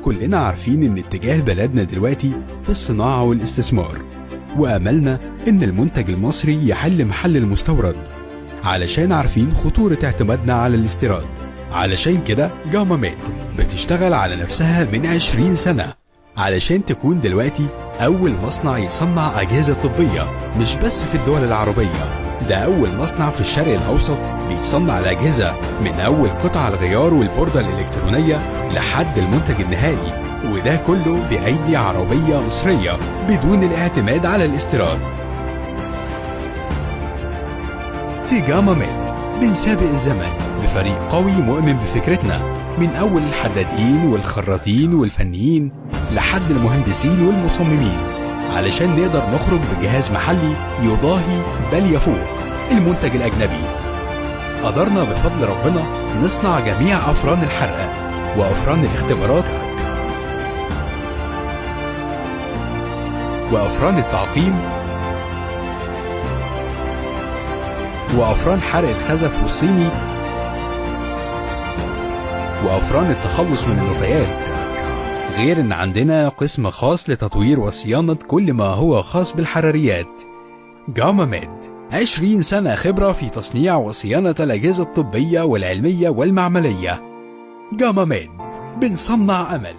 كلنا عارفين إن اتجاه بلدنا دلوقتي في الصناعة والاستثمار، وأملنا إن المنتج المصري يحل محل المستورد، علشان عارفين خطورة اعتمادنا على الاستيراد. علشان كده جاما ميد بتشتغل على نفسها من 20 سنة علشان تكون دلوقتي أول مصنع يصنع أجهزة طبية، مش بس في الدول العربية، ده أول مصنع في الشرق الأوسط بيصنع الأجهزة من أول قطع الغيار والبوردة الإلكترونية لحد المنتج النهائي، وده كله بأيدي عربية مصرية بدون الاعتماد على الاستيراد. في جاما ميد بنسابق الزمن بفريق قوي مؤمن بفكرتنا، من أول الحدادين والخراطين والفنيين لحد المهندسين والمصممين، علشان نقدر نخرج بجهاز محلي يضاهي بل يفوق المنتج الأجنبي. قدرنا بفضل ربنا نصنع جميع أفران الحرق وأفران الاختبارات وأفران التعقيم وأفران حرق الخزف والصيني وأفران التخلص من النفايات، غير إن عندنا قسم خاص لتطوير وصيانة كل ما هو خاص بالحراريات. جاما ميد 20 سنة خبرة في تصنيع وصيانة الأجهزة الطبية والعلمية والمعملية. جاما ميد بنصنع أمل.